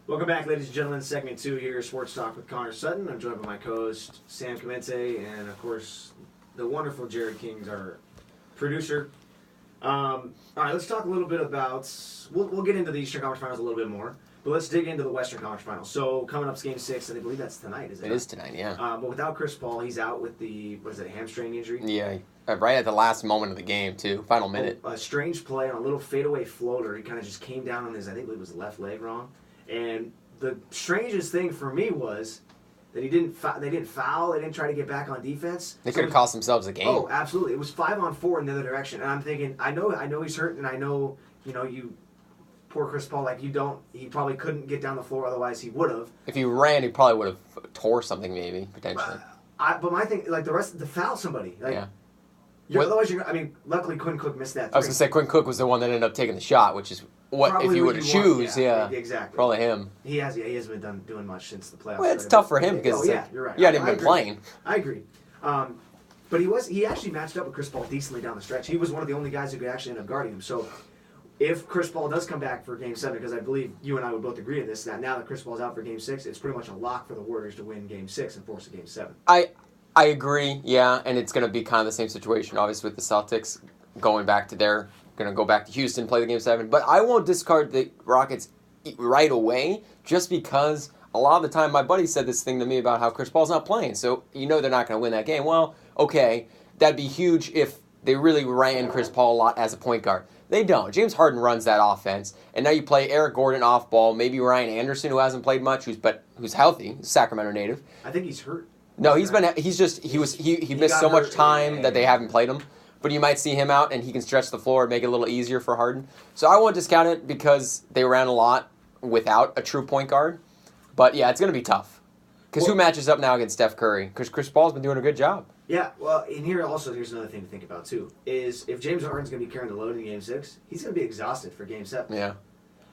Welcome back, ladies and gentlemen. Segment 2 here, Sports Talk with Connor Sutton. I'm joined by my co-host, Sam Clemente, and, of course, the wonderful Jared Kings, our producer. All right, let's talk a little bit about... We'll get into the Eastern Conference Finals a little bit more, but let's dig into the Western Conference Finals. So, coming up is Game 6, and I believe that's tonight, is it? It is tonight, yeah. But without Chris Paul, he's out with the, a hamstring injury? Yeah, right at the last moment of the game, too. Final minute. A strange play on a little fadeaway floater. He kind of just came down on his, I think it was left leg wrong. And the strangest thing for me was that they didn't foul, they didn't try to get back on defense. They could have cost themselves a game. Oh, absolutely. It was 5-on-4 in the other direction. And I'm thinking, I know he's hurt, and I know, you poor Chris Paul, he probably couldn't get down the floor, otherwise he would have. If he ran, he probably would have tore something, maybe, potentially. But my thing, the rest, to foul somebody. Yeah. Otherwise, luckily Quinn Cook missed that. I was going to say, Quinn Cook was the one that ended up taking the shot, which is what, probably if you were to choose, exactly. Probably him. He hasn't been doing much since the playoffs. Well, it's tough for him because you're right. You hadn't been playing. I agree. But he actually matched up with Chris Paul decently down the stretch. He was one of the only guys who could actually end up guarding him. So if Chris Paul does come back for Game 7, because I believe you and I would both agree on this, that now that Chris Paul's out for Game 6, it's pretty much a lock for the Warriors to win Game 6 and force a Game 7. I agree, yeah, and it's going to be kind of the same situation, obviously, with the Celtics going back to Houston, play the Game 7. But I won't discard the Rockets right away just because a lot of the time my buddy said this thing to me about how Chris Paul's not playing. So they're not going to win that game. Well, okay, that'd be huge if they really ran Chris Paul a lot as a point guard. They don't. James Harden runs that offense. And now you play Eric Gordon off ball, maybe Ryan Anderson, who hasn't played much, who's healthy, Sacramento native. I think he's hurt. No, he missed so much time that they haven't played him. But you might see him out, and he can stretch the floor and make it a little easier for Harden. So I won't discount it because they ran a lot without a true point guard. But, yeah, it's going to be tough. Because who matches up now against Steph Curry? Because Chris Paul's been doing a good job. Yeah, well, and here's another thing to think about, too, is if James Harden's going to be carrying the load in Game 6, he's going to be exhausted for Game 7. Yeah.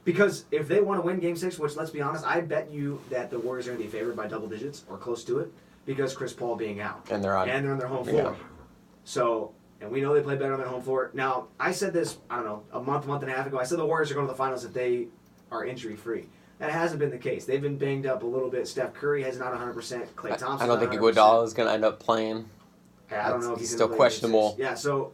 Because if they want to win Game 6, which, let's be honest, I bet you that the Warriors are going to be favored by double digits or close to it because Chris Paul being out. And they're on their home floor. Yeah. So... And we know they play better on their home floor. Now, I said this, I don't know, a month and a half ago. I said the Warriors are going to the finals if they are injury-free. That hasn't been the case. They've been banged up a little bit. Steph Curry has not 100%. Klay Thompson. I don't think Iguodala is going to end up playing. I don't know if he's still questionable. Yeah, so,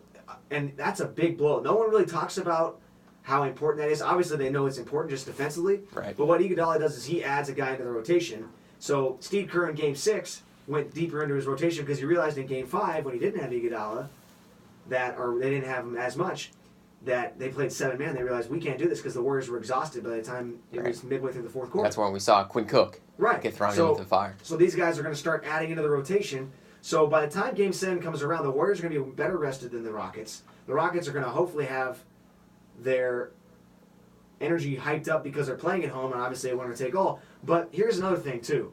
and that's a big blow. No one really talks about how important that is. Obviously, they know it's important just defensively. Right. But what Iguodala does is he adds a guy into the rotation. So Steve Kerr in Game 6 went deeper into his rotation because he realized in Game 5 when he didn't have Iguodala, they didn't have him as much, that they played 7-man. They realized we can't do this because the Warriors were exhausted by the time it was midway through the fourth quarter. That's when we saw Quinn Cook get thrown into the fire. So these guys are going to start adding into the rotation. So by the time Game 7 comes around, the Warriors are going to be better rested than the Rockets. The Rockets are going to hopefully have their energy hyped up because they're playing at home, and obviously they want to take all. But here's another thing, too,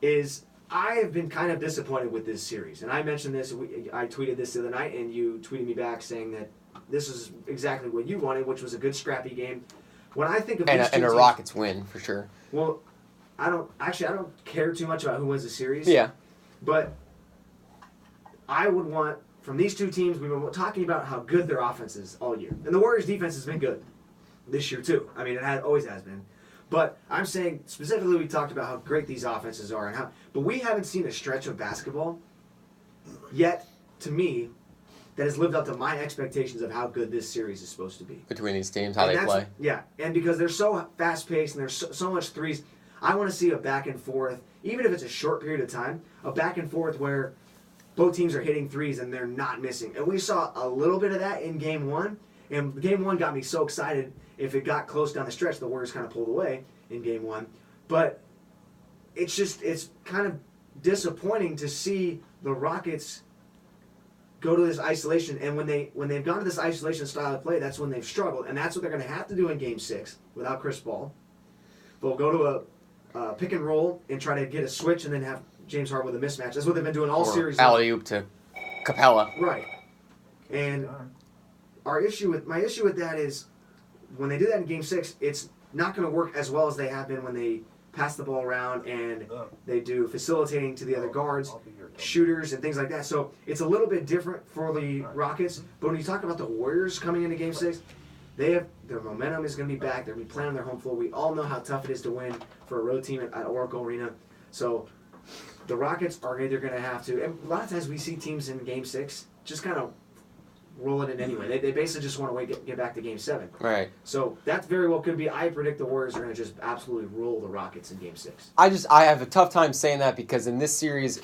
is I have been kind of disappointed with this series. And I mentioned this, I tweeted this the other night, and you tweeted me back saying that this is exactly what you wanted, which was a good scrappy game. When I think of these two teams, Rockets win, for sure. Well, I don't care too much about who wins the series. Yeah. But I would want, from these two teams, we've been talking about how good their offense is all year. And the Warriors' defense has been good this year, too. I mean, always has been. But I'm saying, specifically, we talked about how great these offenses are, but we haven't seen a stretch of basketball yet, to me, that has lived up to my expectations of how good this series is supposed to be. Between these teams, how they play. Yeah, and because they're so fast-paced and there's so much threes, I want to see a back and forth, even if it's a short period of time, a back and forth where both teams are hitting threes and they're not missing. And we saw a little bit of that in Game 1, and Game 1 got me so excited. If it got close down the stretch, the Warriors kind of pulled away in Game 1. But it's kind of disappointing to see the Rockets go to this isolation. And when they've gone to this isolation style of play, that's when they've struggled. And that's what they're going to have to do in Game 6 without Chris Paul. They'll go to a pick and roll and try to get a switch and then have James Harden with a mismatch. That's what they've been doing all series. Alley-oop to Capella. Right. And my issue with that is, when they do that in Game 6, it's not going to work as well as they have been when they pass the ball around and they do facilitating to the other guards, shooters, and things like that. So it's a little bit different for the Rockets. But when you talk about the Warriors coming into Game 6, their momentum is going to be back. They're going to be playing on their home floor. We all know how tough it is to win for a road team at Oracle Arena. So the Rockets are either going to have to, and a lot of times we see teams in Game 6 just kind of roll it in anyway. They basically just want to get back to Game 7. Right. So that very well could be. I predict the Warriors are going to just absolutely roll the Rockets in Game 6. I have a tough time saying that because in this series,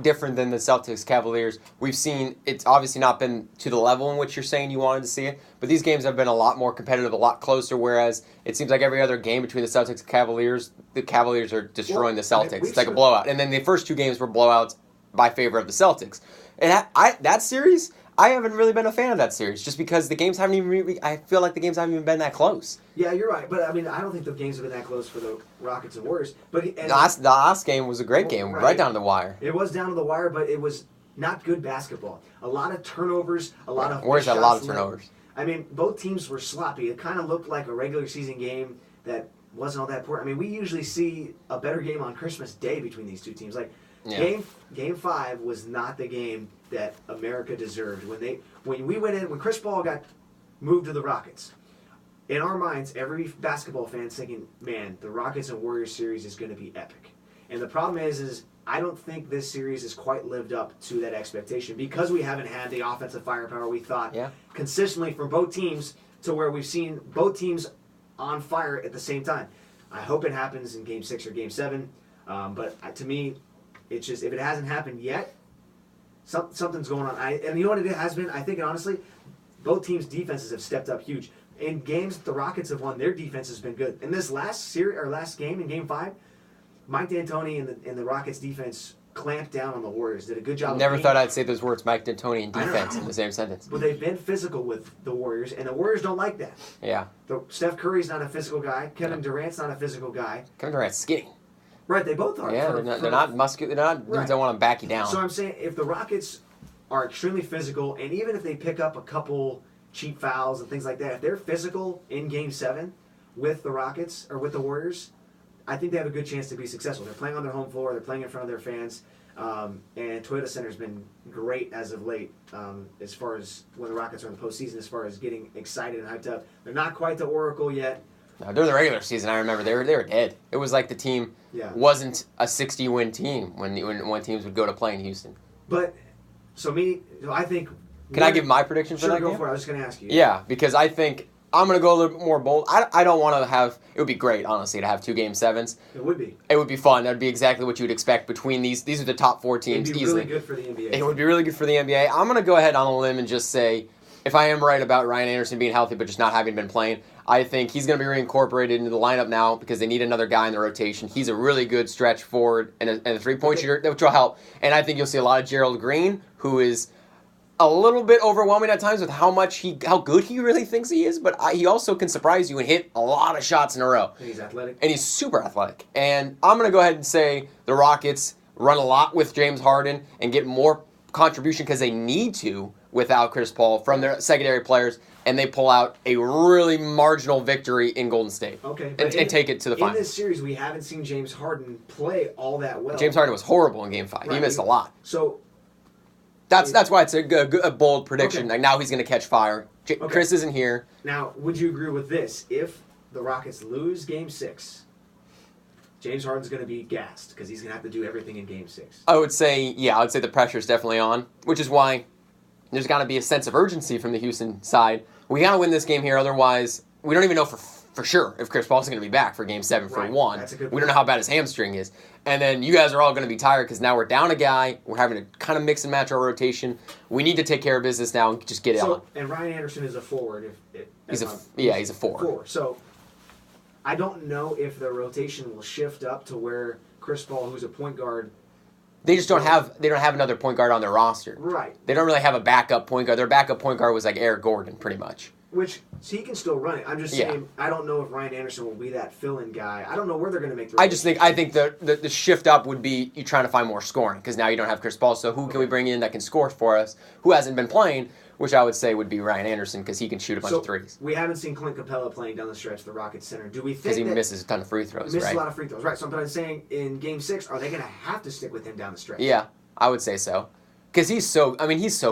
different than the Celtics Cavaliers, we've seen it's obviously not been to the level in which you're saying you wanted to see it, but these games have been a lot more competitive, a lot closer, whereas it seems like every other game between the Celtics and Cavaliers, the Cavaliers are destroying the Celtics. It's like a blowout. And then the first 2 games were blowouts by favor of the Celtics. And that series, I haven't really been a fan of that series, just because the games haven't even really, I feel like the games haven't even been that close. Yeah, you're right. But, I mean, I don't think the games have been that close for the Rockets and Warriors. But The last game was a great game, right down to the wire. It was down to the wire, but it was not good basketball. A lot of turnovers, a lot of Warriors had a lot of turnovers. I mean, both teams were sloppy. It kind of looked like a regular season game that wasn't all that important. I mean, we usually see a better game on Christmas Day between these two teams. Like, Game 5 was not the game that America deserved. When we went in, when Chris Paul got moved to the Rockets, in our minds, every basketball fan's thinking, man, the Rockets and Warriors series is going to be epic. And the problem is I don't think this series has quite lived up to that expectation because we haven't had the offensive firepower we thought consistently from both teams to where we've seen both teams on fire at the same time. I hope it happens in Game 6 or Game 7, but to me, it's just, if it hasn't happened yet, something's going on. And you know what it has been? I think, honestly, both teams' defenses have stepped up huge. In games the Rockets have won, their defense has been good. In this last game in Game 5, Mike D'Antoni and the Rockets' defense clamped down on the Warriors. Did a good job. Never thought I'd say those words, Mike D'Antoni and defense, in the same sentence. But they've been physical with the Warriors, and the Warriors don't like that. Yeah. Steph Curry's not a physical guy. Kevin Durant's not a physical guy. Kevin Durant's skinny. Right, they both are. Yeah, they're not muscular. They're not dudes that want to back you down. So I'm saying, if the Rockets are extremely physical, and even if they pick up a couple cheap fouls and things like that, if they're physical in Game 7 with the Rockets or with the Warriors, I think they have a good chance to be successful. They're playing on their home floor. They're playing in front of their fans. And Toyota Center's been great as of late as far as when the Rockets are in the postseason, as far as getting excited and hyped up. They're not quite the Oracle yet. No, during the regular season, I remember they were dead. It was like the team wasn't a 60-win team when teams would go to play in Houston. But, I think... Can I give my prediction for that game? Sure, go for it. I was just going to ask you. Yeah, because I think I'm going to go a little bit more bold. I don't want to have... It would be great, honestly, to have 2 Game 7s. It would be. It would be fun. That would be exactly what you would expect between these. These are the top 4 teams easily. It would be really good for the NBA. It would be really good for the NBA. I'm going to go ahead on a limb and just say, if I am right about Ryan Anderson being healthy but just not having been playing, I think he's going to be reincorporated into the lineup now because they need another guy in the rotation. He's a really good stretch forward and a three-point shooter, which will help. And I think you'll see a lot of Gerald Green, who is a little bit overwhelming at times with how good he really thinks he is, but he also can surprise you and hit a lot of shots in a row. And he's athletic. And he's super athletic. And I'm going to go ahead and say the Rockets run a lot with James Harden and get more contribution because they need to without Chris Paul from their secondary players, and they pull out a really marginal victory in Golden State. Okay. And take it to the finals. In this series, we haven't seen James Harden play all that well. James Harden was horrible in Game 5. Right. He missed a lot. So that's why it's a bold prediction. Okay. Like now he's going to catch fire. Chris isn't here. Now, would you agree with this? If the Rockets lose Game 6, James Harden's going to be gassed because he's going to have to do everything in Game 6. I would say the pressure's definitely on, which is why there's got to be a sense of urgency from the Houston side. We got to win this game here, otherwise we don't even know for sure if Chris Paul's going to be back for Game 7 for one. That's a good point. We don't know how bad his hamstring is. And then you guys are all going to be tired because now we're down a guy. We're having to kind of mix and match our rotation. We need to take care of business now and just get it on. And Ryan Anderson is a forward. He's a forward. So I don't know if the rotation will shift up to where Chris Paul, who's a point guard, they don't have another point guard on their roster. Right. They don't really have a backup point guard. Their backup point guard was like Eric Gordon, pretty much. Which, so he can still run it. I'm just saying, I don't know if Ryan Anderson will be that fill-in guy. I don't know where they're going to make the rotation. I think the shift up would be you trying to find more scoring because now you don't have Chris Paul. So who can we bring in that can score for us? Who hasn't been playing? Which I would say would be Ryan Anderson because he can shoot a bunch of threes. We haven't seen Clint Capella playing down the stretch at the Rockets Center. Do we think because he misses a ton of free throws? Misses a lot of free throws, right? So I'm saying in Game 6, are they going to have to stick with him down the stretch? Yeah, I would say so. Because he's so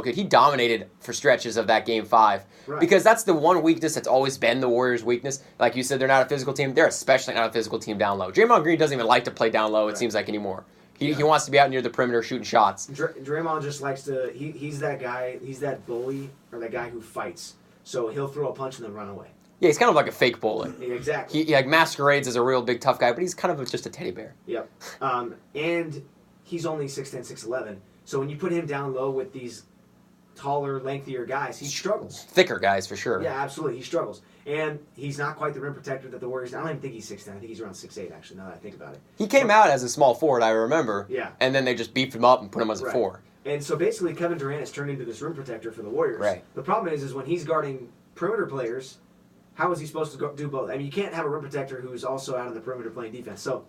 good. He dominated for stretches of that game 5. Right. Because that's the one weakness that's always been the Warriors' weakness. Like you said, they're not a physical team. They're especially not a physical team down low. Draymond Green doesn't even like to play down low, it seems like, anymore. He wants to be out near the perimeter shooting shots. Draymond just likes to. He's that guy. He's that bully or that guy who fights. So he'll throw a punch and then run away. Yeah, he's kind of like a fake bully. Yeah, exactly. He like masquerades as a real big tough guy, but he's kind of just a teddy bear. Yep. And he's only 6'10", 6'11". So when you put him down low with these taller, lengthier guys, he struggles. Thicker guys for sure. Yeah, absolutely. He struggles. And he's not quite the rim protector that the Warriors. I don't even think he's 6'10". I think he's around 6'8", actually, now that I think about it. He came out as a small forward, I remember. Yeah. And then they just beefed him up and put him as a 4. And so basically Kevin Durant has turned into this rim protector for the Warriors. Right. The problem is when he's guarding perimeter players, how is he supposed to do both? I mean, you can't have a rim protector who's also out on the perimeter playing defense. So,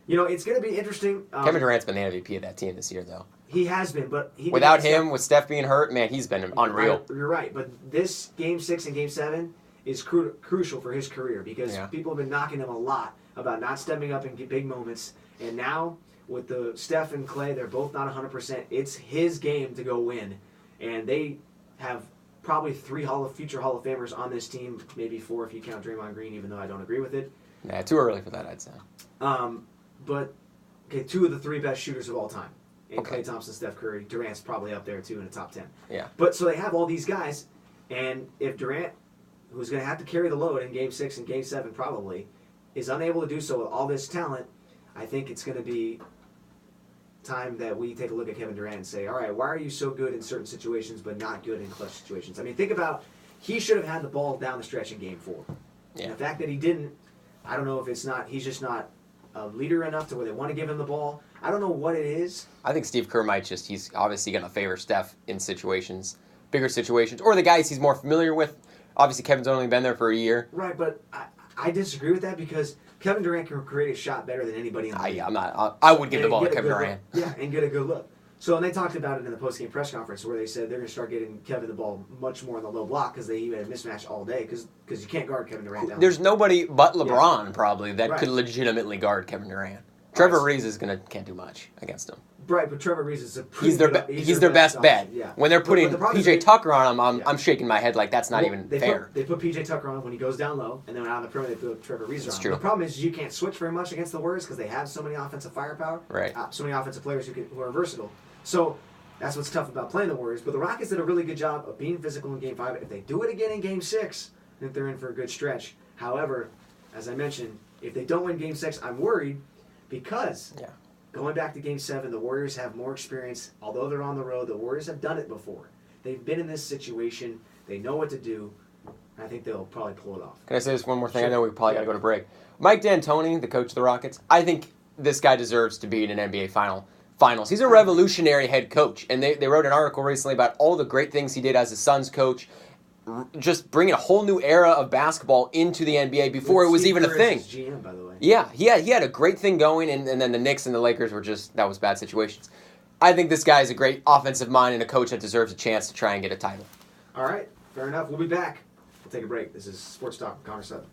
it's going to be interesting. Kevin Durant's been the MVP of that team this year, though. He has been, but without him, with Steph being hurt, man, he's been unreal. You're right, but this Game 6 and Game 7 is crucial for his career because people have been knocking him a lot about not stepping up in big moments, and now with the Steph and Clay, they're both not 100%. It's his game to go win, and they have probably 3 future Hall of Famers on this team, maybe 4 if you count Draymond Green, even though I don't agree with it. Yeah, too early for that, I'd say. But 2 of the 3 best shooters of all time. And Klay Thompson, Steph Curry, Durant's probably up there too in the top 10. Yeah. But so they have all these guys, and if Durant, who's going to have to carry the load in Game 6 and Game 7 probably, is unable to do so with all this talent, I think it's going to be time that we take a look at Kevin Durant and say, all right, why are you so good in certain situations but not good in clutch situations? I mean, think about, he should have had the ball down the stretch in Game 4. Yeah. And the fact that he didn't, I don't know if he's just not a leader enough to where they want to give him the ball. I don't know what it is. I think Steve Kerr he's obviously going to favor Steph in bigger situations, or the guys he's more familiar with. Obviously, Kevin's only been there for a year. Right, but I disagree with that because Kevin Durant can create a shot better than anybody in the league. I would give the ball to Kevin Durant. Yeah, and get a good look. So, and they talked about it in the post-game press conference where they said they're going to start getting Kevin the ball much more in the low block because they had a mismatch all day because you can't guard Kevin Durant down. There's nobody but LeBron probably that could legitimately guard Kevin Durant. Trevor Reeves can't do much against him. Right, but Trevor Reeves is he's their best bet. Yeah. When they're putting PJ Tucker on him, I'm shaking my head like that's not even fair. They put PJ Tucker on when he goes down low, and then out on the perimeter they put Trevor Reeves on. That's true. The problem is you can't switch very much against the Warriors because they have so many offensive firepower, right? So many offensive players who are versatile. So that's what's tough about playing the Warriors. But the Rockets did a really good job of being physical in Game 5. If they do it again in Game 6, I think they're in for a good stretch. However, as I mentioned, if they don't win Game 6, I'm worried because going back to Game 7, the Warriors have more experience. Although they're on the road, the Warriors have done it before. They've been in this situation. They know what to do. I think they'll probably pull it off. Can I say this one more thing? Sure. I know we probably got to go to break. Mike D'Antoni, the coach of the Rockets, I think this guy deserves to be in an NBA Finals. He's a revolutionary head coach, and they wrote an article recently about all the great things he did as a Suns coach, just bringing a whole new era of basketball into the NBA before it was even a thing. GM, by the way. Yeah, he had a great thing going, and then the Knicks and the Lakers were that was bad situations. I think this guy is a great offensive mind and a coach that deserves a chance to try and get a title. All right, fair enough. We'll be back. We'll take a break. This is Sports Talk with Connor Sutton.